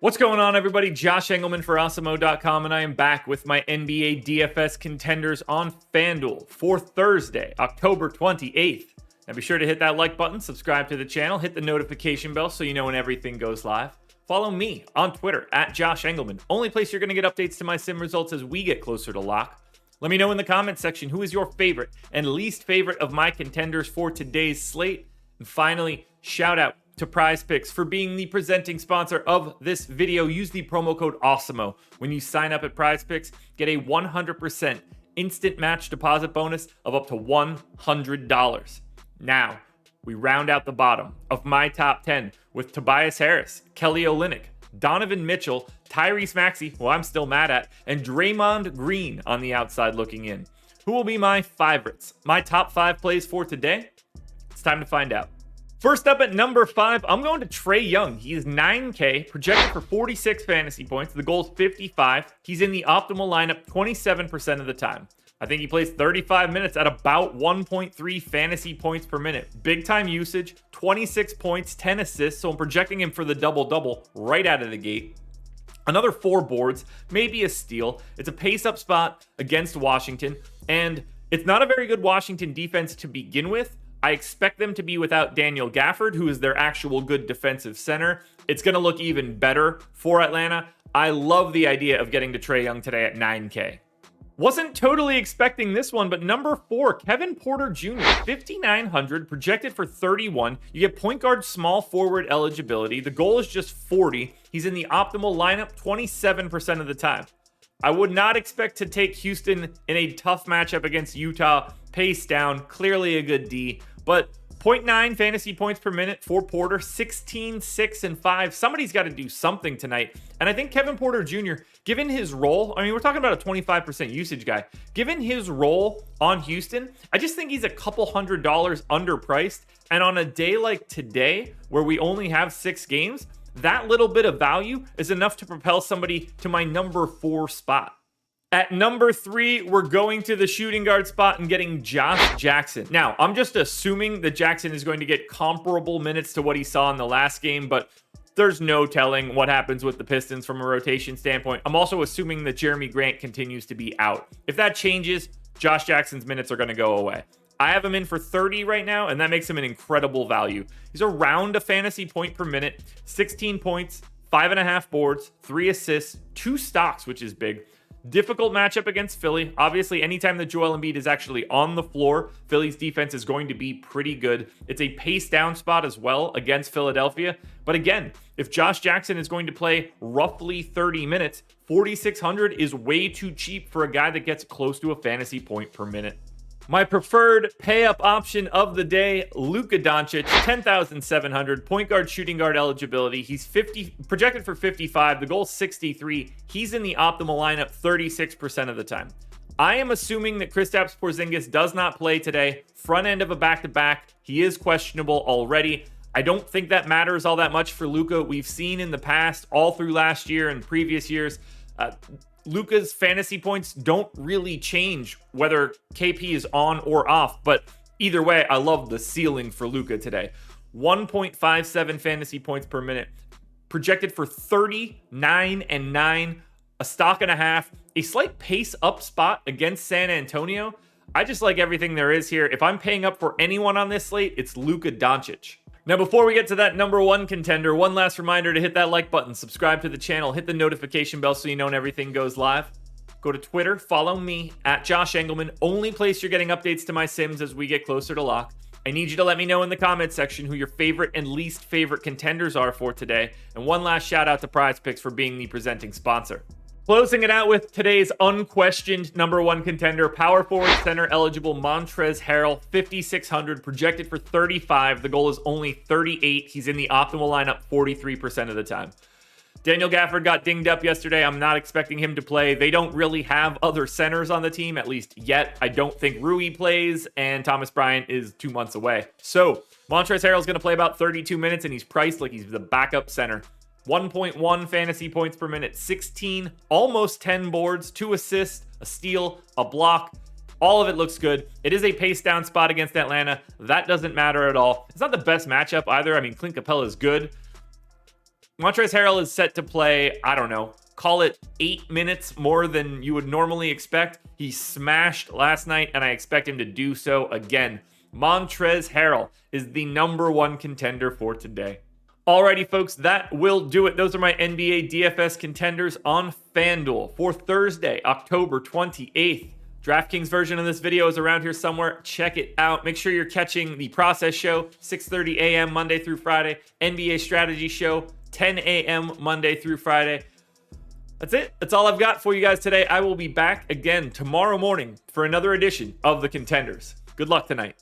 What's going on, everybody? Josh Engleman for Awesemo.com, and I am back with my NBA DFS contenders on FanDuel for Thursday, October 28th. Now be sure to hit that like button, subscribe to the channel, hit the notification bell so you know when everything goes live. Follow me on Twitter at Josh Engleman. Only place you're going to get updates to my sim results as we get closer to lock. Let me know in the comments section who is your favorite and least favorite of my contenders for today's slate. And finally, shout out to PrizePicks for being the presenting sponsor of this video. Use the promo code Awesemo when you sign up at PrizePicks. Get a 100% instant match deposit bonus of up to $100. Now, we round out the bottom of my top 10 with Tobias Harris, Kelly Olynyk, Donovan Mitchell, Tyrese Maxey, who I'm still mad at, and Draymond Green on the outside looking in. Who will be my favorites? My top 5 plays for today? It's time to find out. First up at number 5, I'm going to Trae Young. He is 9K, projected for 46 fantasy points. The goal is 55. He's in the optimal lineup 27% of the time. I think he plays 35 minutes at about 1.3 fantasy points per minute. Big time usage, 26 points, 10 assists, so I'm projecting him for the double-double right out of the gate. Another 4 boards, maybe a steal. It's a pace-up spot against Washington, and it's not a very good Washington defense to begin with. I expect them to be without Daniel Gafford, who is their actual good defensive center. It's going to look even better for Atlanta. I love the idea of getting to Trae Young today at 9K. Wasn't totally expecting this one, but number 4, Kevin Porter Jr., 5,900, projected for 31. You get point guard small forward eligibility. The goal is just 40. He's in the optimal lineup 27% of the time. I would not expect to take Houston in a tough matchup against Utah. Pace down, clearly a good D, but 0.9 fantasy points per minute for Porter, 16, 6, and 5. Somebody's got to do something tonight. And I think Kevin Porter Jr., given his role, I mean, we're talking about a 25% usage guy. Given his role on Houston, I just think he's a couple $100 underpriced. And on a day like today, where we only have 6 games, that little bit of value is enough to propel somebody to my number 4 spot. At number 3, we're going to the shooting guard spot and getting Josh Jackson. Now, I'm just assuming that Jackson is going to get comparable minutes to what he saw in the last game, but there's no telling what happens with the Pistons from a rotation standpoint. I'm also assuming that Jeremy Grant continues to be out. If that changes, Josh Jackson's minutes are going to go away. I have him in for 30 right now, and that makes him an incredible value. He's around a fantasy point per minute, 16 points, 5.5 boards, 3 assists, 2 stocks, which is big. Difficult matchup against Philly. Obviously, anytime that Joel Embiid is actually on the floor, Philly's defense is going to be pretty good. It's a pace down spot as well against Philadelphia. But again, if Josh Jackson is going to play roughly 30 minutes, 4,600 is way too cheap for a guy that gets close to a fantasy point per minute. My preferred pay-up option of the day, Luka Doncic, 10,700, point guard, shooting guard eligibility. He's projected for 55. The goal is 63. He's in the optimal lineup 36% of the time. I am assuming that Kristaps Porzingis does not play today. Front end of a back-to-back. He is questionable already. I don't think that matters all that much for Luka. We've seen in the past, all through last year and previous years, Luka's fantasy points don't really change whether KP is on or off, but either way, I love the ceiling for Luka today. 1.57 fantasy points per minute, projected for 39 and 9, a stock and a half, a slight pace up spot against San Antonio. I just like everything there is here. If I'm paying up for anyone on this slate, it's Luka Doncic. Now, before we get to that number 1 contender, one last reminder to hit that like button, subscribe to the channel, hit the notification bell so you know when everything goes live. Go to Twitter, follow me at Josh Engleman. Only place you're getting updates to my sims as we get closer to lock. I need you to let me know in the comments section who your favorite and least favorite contenders are for today. And one last shout out to PrizePicks for being the presenting sponsor. Closing it out with today's unquestioned number 1 contender, power forward center eligible Montrezl Harrell, 5,600, projected for 35. The goal is only 38. He's in the optimal lineup 43% of the time. Daniel Gafford got dinged up yesterday. I'm not expecting him to play. They don't really have other centers on the team, at least yet. I don't think Rui plays, and Thomas Bryant is 2 months away. So Montrezl Harrell is going to play about 32 minutes, and he's priced like he's the backup center. 1.1 fantasy points per minute, 16, almost 10 boards, 2 assists, a steal, a block. All of it looks good. It is a pace down spot against Atlanta. That doesn't matter at all. It's not the best matchup either. I mean, Clint Capella is good. Montrezl Harrell is set to play, I don't know, call it 8 minutes more than you would normally expect. He smashed last night, and I expect him to do so again. Montrezl Harrell is the #1 contender for today. Alrighty, folks, that will do it. Those are my NBA DFS contenders on FanDuel for Thursday, October 28th. DraftKings version of this video is around here somewhere. Check it out. Make sure you're catching the Process Show, 6:30 a.m. Monday through Friday. NBA Strategy Show, 10 a.m. Monday through Friday. That's it. That's all I've got for you guys today. I will be back again tomorrow morning for another edition of the Contenders. Good luck tonight.